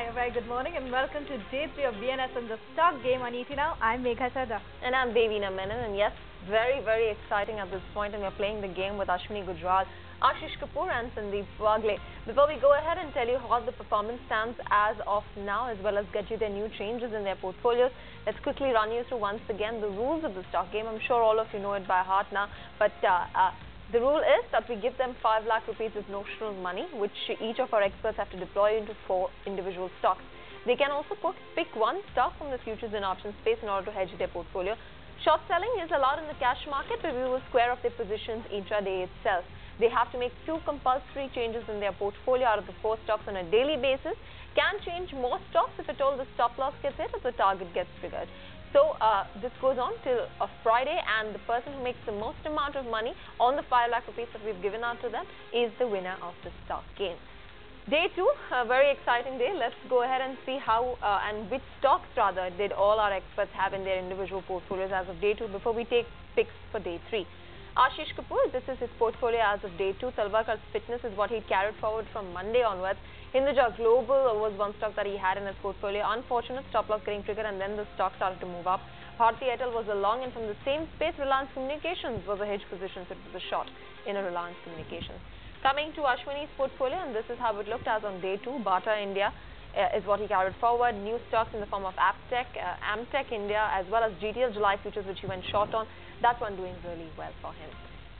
Hi, a very good morning and welcome to Day 3 of BNS and the Stock Game on ET Now. I'm Megha Chadha. And I'm Devina Menon, and yes, very exciting at this point, and we're playing the game with Ashwini Gujral, Ashish Kapoor and Sandeep Wagle. Before we go ahead and tell you how the performance stands as of now, as well as get you their new changes in their portfolios, let's quickly run you through once again the rules of the stock game. I'm sure all of you know it by heart now, but the rule is that we give them 5 lakh rupees of notional money, which each of our experts have to deploy into 4 individual stocks. They can also pick one stock from the futures and options space in order to hedge their portfolio. Short selling is allowed in the cash market, but we will square off their positions intraday itself. They have to make 2 compulsory changes in their portfolio out of the 4 stocks on a daily basis. Can change more stocks if at all the stop loss gets hit or the target gets triggered. So this goes on till Friday, and the person who makes the most amount of money on the 5 lakh rupees that we've given out to them is the winner of the stock game. Day 2, a very exciting day. Let's go ahead and see how and which stocks rather did all our experts have in their individual portfolios as of day 2 before we take picks for day 3. Ashish Kapoor, this is his portfolio as of day 2. Talwar Fitness is what he carried forward from Monday onwards. Hinduja Global was one stock that he had in his portfolio. Unfortunate stop loss getting triggered, and then the stock started to move up. Bharti Airtel was a long, and from the same space, Reliance Communications was a hedge position, so it was a short in a Reliance Communications. Coming to Ashwini's portfolio, and this is how it looked as on day 2. Bata India is what he carried forward. New stocks in the form of Amtech India, as well as GTL July futures, which he went short on. That one doing really well for him.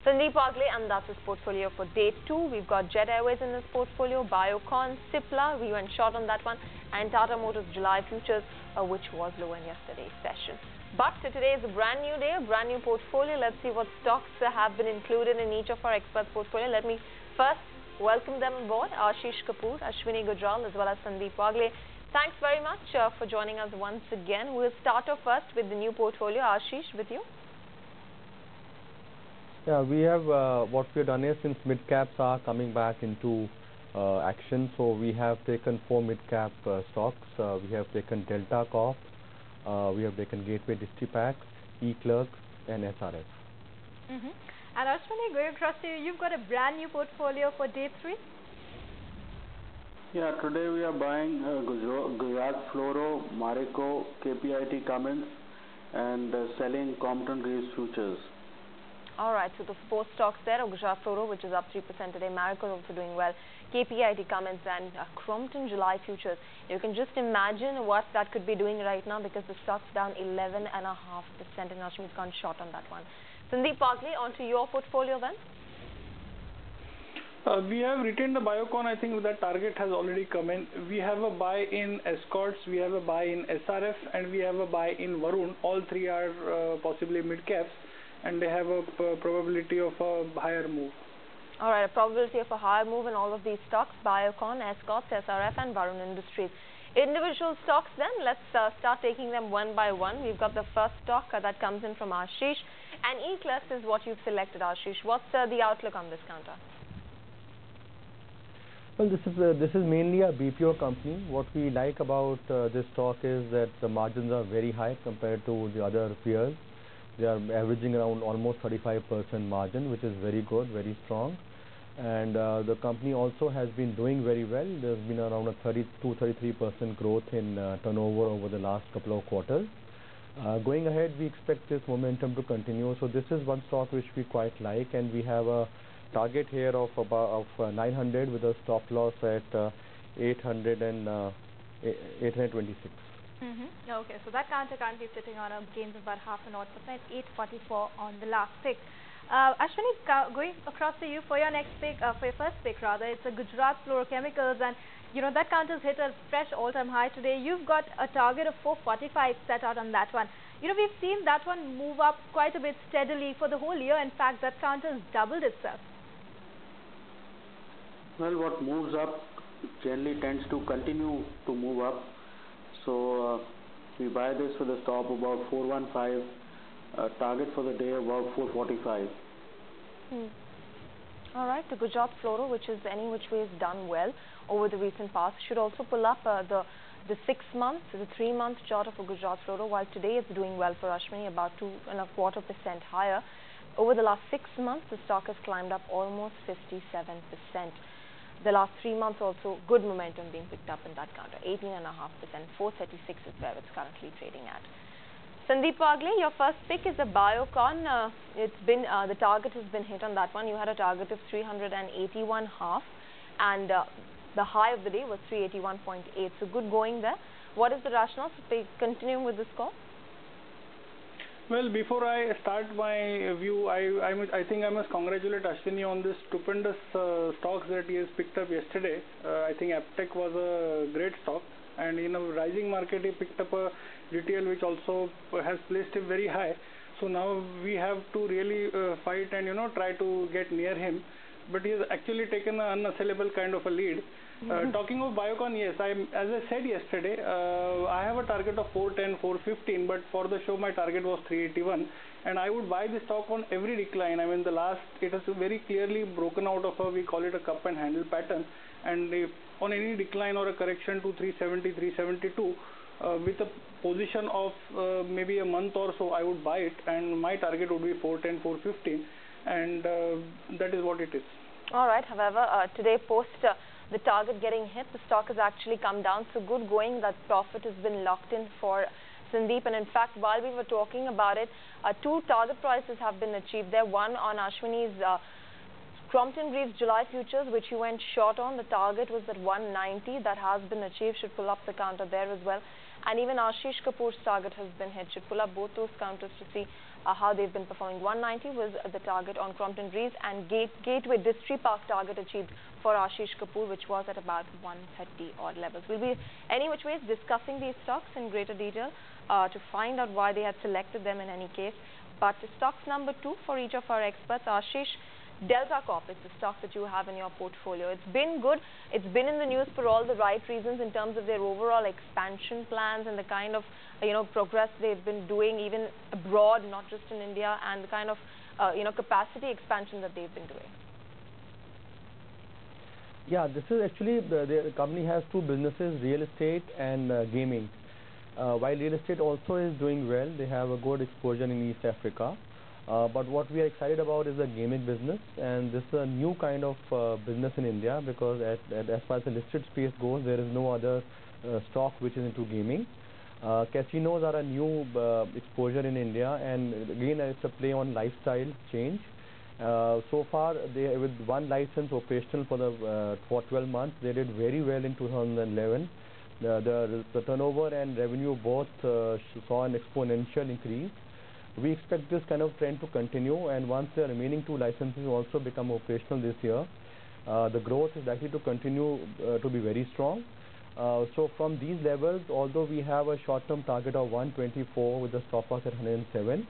Sandeep Wagle, and that's his portfolio for day 2. We've got Jet Airways in this portfolio, Biocon, Cipla, we went short on that one, and Tata Motors July futures, which was low in yesterday's session. But today is a brand new day, a brand new portfolio. Let's see what stocks have been included in each of our experts' portfolio. Let me first welcome them aboard, Ashish Kapoor, Ashwini Gujral, as well as Sandeep Wagle. Thanks very much for joining us once again. We'll start off first with the new portfolio. Ashish, with you. Yeah, we have what we have done is, since mid caps are coming back into action, so we have taken 4 mid cap stocks. We have taken Delta Corp, we have taken Gateway Distripac, eClerx, and SRF. And Ashwini, going across to you, you've got a brand new portfolio for day 3. Yeah, today we are buying Gujarat Fluoro, Marico, KPIT Cummins, and selling Compton Greaves futures. Alright, so the 4 stocks there, Gujarat Fluoro, which is up 3% today, Marico also doing well, KPIT Cummins, and Crompton July futures. You can just imagine what that could be doing right now, because the stock's down 11.5%, and Ashwini's gone short on that one. Sandeep Wagle, onto your portfolio then. We have retained the Biocon. I think that target has already come in. We have a buy in Escorts, we have a buy in SRF, and we have a buy in Varun. All 3 are possibly mid caps, and they have a probability of a higher move. Alright, a probability of a higher move in all of these stocks: Biocon, Escorts, SRF, and Varun Industries. Individual stocks then, let's start taking them one by one. We've got the first stock that comes in from Ashish, and eClerx is what you've selected, Ashish. What's the outlook on this counter? Well, this is mainly a BPO company. What we like about this stock is that the margins are very high compared to the other peers. They are averaging around almost 35% margin, which is very good, very strong. And the company also has been doing very well. There's been around a 32-33% growth in turnover over the last couple of quarters. Going ahead, we expect this momentum to continue. So this is one stock which we quite like, and we have a target here of 900 with a stop loss at 826. Okay, so that counter currently sitting on a gains of about 0.5%, 844 on the last pick. Ashwini, going across to you for your next pick, for your first pick rather, it's a Gujarat Fluorochemicals, and that counter's hit a fresh all-time high today. You've got a target of 445 set out on that one. We've seen that one move up quite a bit steadily for the whole year. In fact, that counter has doubled itself. Well, what moves up generally tends to continue to move up. So we buy this with a stop about 415, target for the day about 445. Alright, the Gujarat Fluoro, which is any which way has done well over the recent past, should also pull up the 6 months, the 3-month chart of a Gujarat Fluoro, while today it's doing well for Ashwini, about 2.25% higher. Over the last 6 months, the stock has climbed up almost 57%. the last 3 months also, good momentum being picked up in that counter. 18.5%, 436 is where it's currently trading at. Sandeep Wagle, your first pick is a Biocon. It's been the target has been hit on that one. You had a target of 381.5, and the high of the day was 381.8. So good going there. What is the rationale for continuing with this call? Well, before I start my view, I think I must congratulate Ashwini on this stupendous stocks that he has picked up yesterday. I think Aptech was a great stock, and in a rising market he picked up a retail which also has placed him very high. So now we have to really fight and try to get near him. But he has actually taken an unassailable kind of a lead. Talking of Biocon, yes, as I said yesterday, I have a target of 410, 415, but for the show my target was 381, and I would buy the stock on every decline. I mean, it has very clearly broken out of we call it a cup and handle pattern, and if on any decline or a correction to 370, 372, with a position of maybe a month or so, I would buy it, and my target would be 410, 415, and that is what it is. All right. However, today post the target getting hit, the stock has actually come down. So good going. That profit has been locked in for Sandeep. And in fact, while we were talking about it, 2 target prices have been achieved there. One on Ashwini's Crompton Greaves July futures, which you went short on. The target was at 190. That has been achieved. Should pull up the counter there as well. And even Ashish Kapoor's target has been hit. Should pull up both those counters to see how they've been performing. 190 was the target on Crompton Greaves, and Gateway District Park target achieved for Ashish Kapoor, which was at about 130 odd levels. We'll be any which ways discussing these stocks in greater detail to find out why they had selected them in any case. But stocks number 2 for each of our experts, Ashish, Delta Corp is the stock that you have in your portfolio. It's been good. It's been in the news for all the right reasons in terms of their overall expansion plans and the kind of progress they've been doing even abroad, not just in India, and the kind of capacity expansion that they've been doing. Yeah, this is actually the company has 2 businesses, real estate and gaming. While real estate also is doing well, they have a good exposure in East Africa. But what we are excited about is the gaming business, and this is a new kind of business in India, because as far as the listed space goes, there is no other stock which is into gaming. Casinos are a new exposure in India, and again it's a play on lifestyle change. So far, with 1 license operational for 12 months, they did very well in 2011. The turnover and revenue both saw an exponential increase. We expect this kind of trend to continue, and once the remaining 2 licenses also become operational this year, the growth is likely to continue to be very strong. So from these levels, although we have a short-term target of 124 with the stop loss at 107,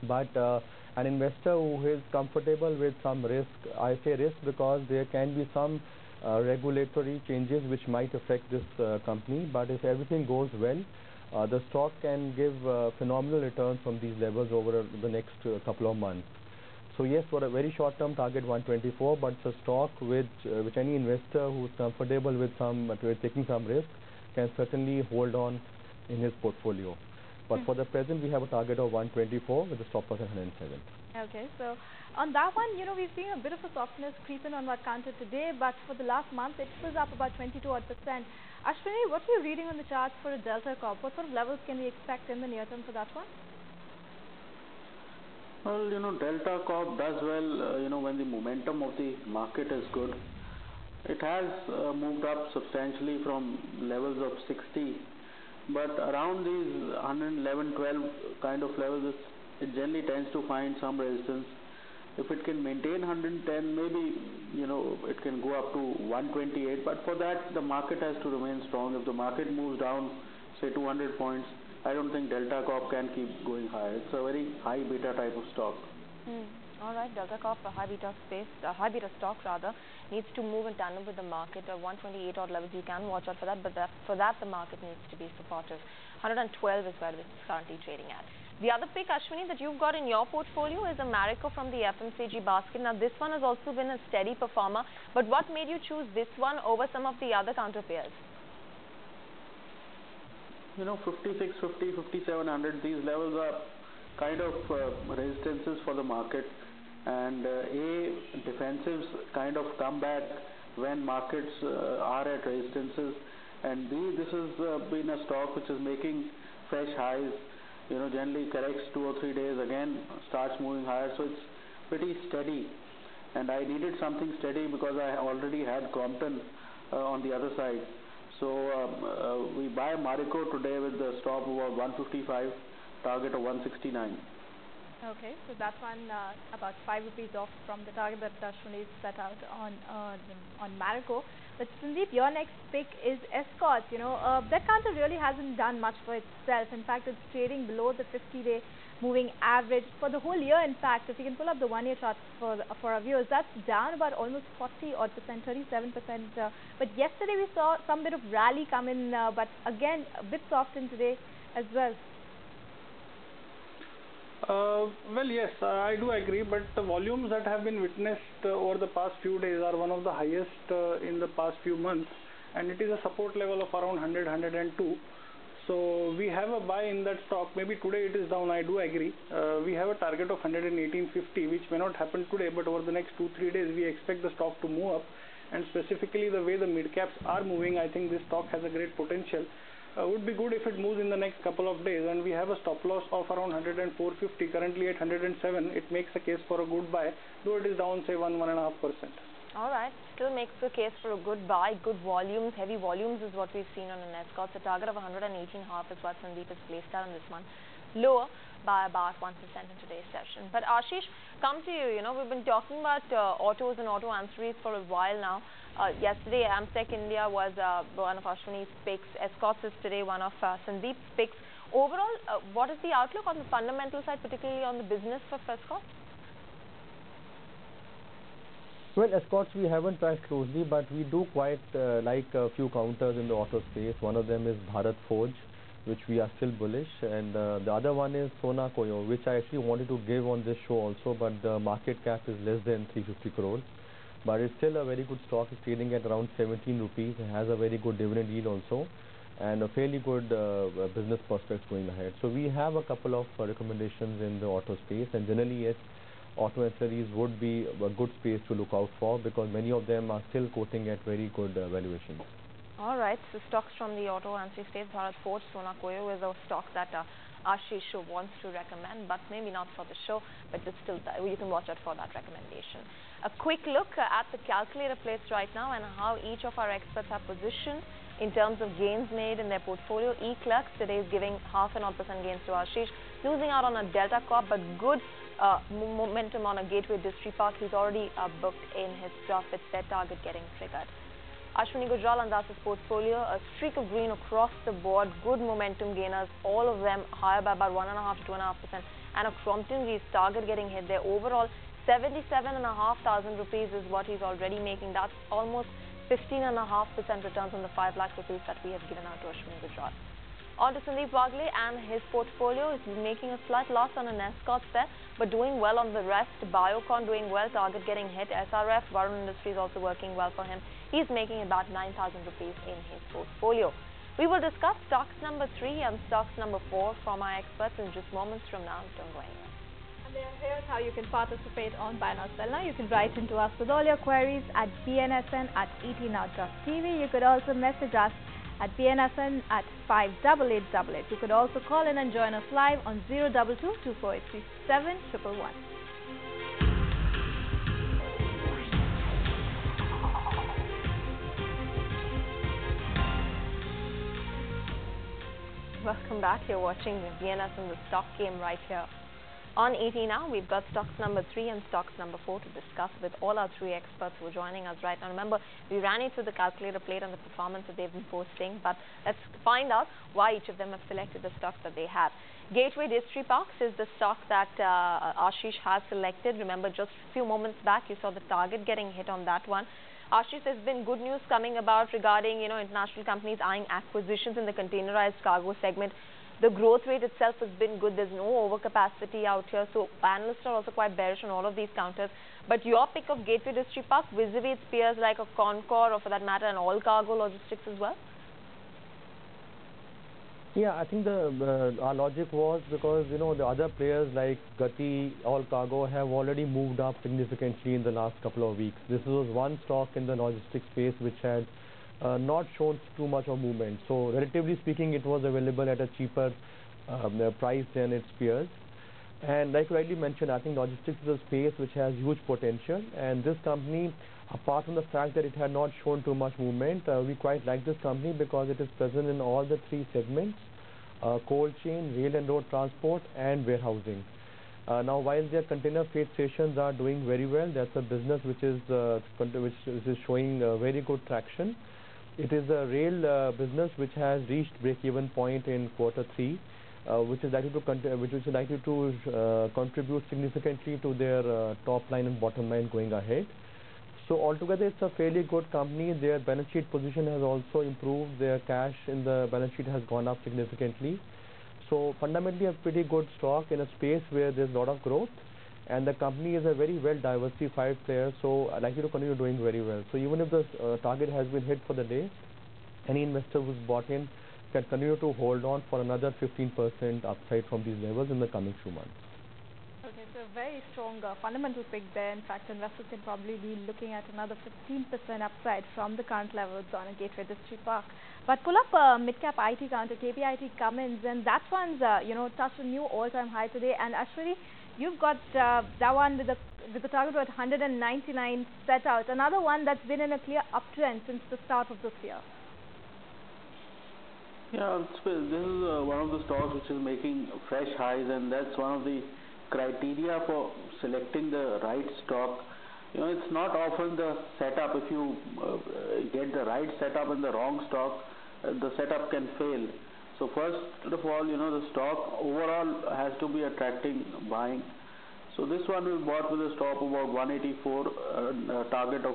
but an investor who is comfortable with some risk, I say risk because there can be some regulatory changes which might affect this company, but if everything goes well, the stock can give phenomenal returns from these levels over the next couple of months. So yes, for a very short-term target 124, but it's a stock which any investor who is comfortable with taking some risk can certainly hold on in his portfolio. But for the present, we have a target of 124 with a stop loss at 107. Okay, so on that one, we've seen a bit of a softness creeping on that counter today, but for the last month, it was up about 22%. Ashwini, what are you reading on the charts for a Delta Corp? What sort of levels can we expect in the near term for that one? Well, Delta Corp does well, when the momentum of the market is good. It has moved up substantially from levels of 60, but around these 111, 12 kind of levels, it generally tends to find some resistance. If it can maintain 110, maybe, it can go up to 128, but for that, the market has to remain strong. If the market moves down, say 200 points, I don't think Delta Corp can keep going higher. It's a very high beta type of stock. All right, Delta Corp, a high beta stock rather, needs to move in tandem with the market. 128 odd levels, you can watch out for that, but for that the market needs to be supportive. 112 is where this is currently trading at. The other pick, Ashwini, that you've got in your portfolio is Marico from the FMCG basket. Now, this one has also been a steady performer, but what made you choose this one over some of the other counter pairs? 5650, 5700, these levels are kind of resistances for the market, and defensives kind of come back when markets are at resistances. And this has been a stock which is making fresh highs. Generally corrects 2 or 3 days, again starts moving higher. So it's pretty steady. And I needed something steady because I already had Crompton on the other side. So we buy Marico today with the stop about 155, target of 169. Okay, so that one about 5 rupees off from the target that Ashwini set out on Marico. But Sandeep, your next pick is Escorts. That counter really hasn't done much for itself. In fact, it's trading below the 50-day moving average for the whole year. In fact, if you can pull up the 1-year chart for our viewers, that's down about almost 40-odd%, 37%. But yesterday we saw some bit of rally come in, but again a bit softened today as well. Well, yes, I do agree, but the volumes that have been witnessed over the past few days are one of the highest in the past few months, and it is a support level of around 100, 102. So we have a buy in that stock. Maybe today it is down, I do agree. We have a target of 118.50, which may not happen today, but over the next 2-3 days we expect the stock to move up, and specifically the way the mid caps are moving, I think this stock has a great potential. Would be good if it moves in the next couple of days, and we have a stop loss of around 104.50, currently at 107. It makes a case for a good buy, though it is down say 1.5%. All right, still makes the case for a good buy. Good volumes, heavy volumes is what we've seen on an Escorts. A target of 118.5 is what Sandeep has placed out on this one, lower by about 1% in today's session. But Ashish, come to you. We've been talking about autos and auto ancillaries for a while now. Yesterday, Amsec India was one of Ashwini's picks. Escorts is today one of Sandeep's picks. Overall, what is the outlook on the fundamental side, particularly on the business for Escorts? Well, Escorts we haven't tracked closely, but we do quite like a few counters in the auto space. One of them is Bharat Forge, which we are still bullish, and the other one is Sona Koyo, which I actually wanted to give on this show also, but the market cap is less than 350 crores. But it's still a very good stock. It's trading at around 17 rupees. It has a very good dividend yield also, and a fairly good business prospects going ahead. So we have a couple of recommendations in the auto space, and generally, yes, auto ancillaries would be a good space to look out for because many of them are still quoting at very good valuations. All right, so stocks from the auto ancillary space, Bharat Forge, Sona Koyo is a stock that Ashish wants to recommend, but maybe not for the show, but it's still you can watch out for that recommendation. A quick look at the calculator plates right now and how each of our experts are positioned in terms of gains made in their portfolio. E-Clerks today is giving 0.5% gains to Ashish, losing out on a Delta Corp, but good momentum on a Gateway Distripark. He's already booked in his profits, their target getting triggered. Ashwini Gujral and Das's portfolio, a streak of green across the board, good momentum gainers, all of them higher by about 1.5 to 2.5%, and a Crompton Reef's target getting hit there. Overall, 77,500 rupees is what he's already making. That's almost 15.5% returns on the 5 lakh rupees that we have given out to Ashwini Gujral. On to Sandeep Wagle and his portfolio. He's making a slight loss on an Escorts there, but doing well on the rest. Biocon doing well, target getting hit. SRF, Varun Industries also working well for him. He's making about 9,000 rupees in his portfolio. We will discuss stocks number 3 and stocks number 4 from our experts in just moments from now. Don't go anywhere. And then here's how you can participate on Buy Now Sell Now. You can write into us with all your queries at bnsn@etnow.tv. You could also message us at bnsn at 58888. You could also call in and join us live on 022 2483 111. Welcome back. You're watching the BNSN, the stock game right here. On ET Now, we've got stocks number 3 and stocks number 4 to discuss with all our 3 experts who are joining us right now. Remember, we ran you through the calculator plate and the performance that they've been posting, but let's find out why each of them have selected the stocks that they have. Gateway Distriparks is the stock that Ashish has selected. Remember, just a few moments back, you saw the target getting hit on that one. Ashish, there's been good news coming about regarding, international companies eyeing acquisitions in the containerized cargo segment. The growth rate itself has been good. There's no overcapacity out here. So analysts are also quite bearish on all of these counters. But your pick of Gateway Distripark vis-a-vis its peers like a Concor or for that matter an all cargo logistics as well? Yeah, I think our logic was because the other players like Gati, All Cargo have already moved up significantly in the last couple of weeks. This was one stock in the logistics space which had not shown too much of movement. So relatively speaking, it was available at a cheaper price than its peers. And like you rightly mentioned, I think logistics is a space which has huge potential, and this company, apart from the fact that it had not shown too much movement, we quite like this company because it is present in all the three segments: cold chain, rail and road transport, and warehousing. Now, while their container freight stations are doing very well, that's a business which is showing very good traction. It is a rail business which has reached break-even point in Q3. Which is likely to contribute significantly to their top line and bottom line going ahead. So altogether, it's a fairly good company. Their balance sheet position has also improved. Their cash in the balance sheet has gone up significantly. So fundamentally, a pretty good stock in a space where there's a lot of growth, and the company is a very well diversified player. So likely to continue doing very well. So even if the target has been hit for the day, any investor who's bought in can continue to hold on for another 15% upside from these levels in the coming few months. Okay, so very strong fundamental pick there. In fact, investors can probably be looking at another 15% upside from the current levels on a Gateway District Park. But pull up mid-cap IT counter, KPIT Cummins, and that one's touched a new all-time high today. And Ashwini, you've got that one with the target at 199 set out. Another one that's been in a clear uptrend since the start of this year. Yeah, this is one of the stocks which is making fresh highs, and that's one of the criteria for selecting the right stock. It's not often the setup. If you get the right setup in the wrong stock, the setup can fail. So first of all, the stock overall has to be attracting buying. So this one we bought with a stop about 184, target of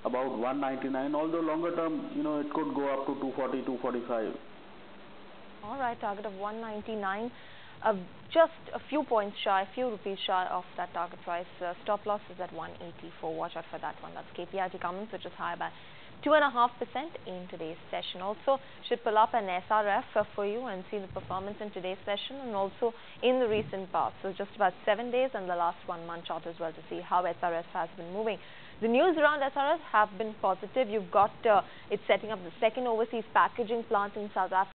about 199. Although longer term, it could go up to 240, 245. All right, target of 199, just a few points shy, a few rupees shy of that target price. Stop loss is at 184. Watch out for that one. That's KPIT Cummins, which is higher by 2.5% in today's session. Also, should pull up an SRF for you and see the performance in today's session and also in the recent past. So just about 7 days and the last 1 month chart as well to see how SRF has been moving. The news around SRF have been positive. You've got it's setting up the second overseas packaging plant in South Africa.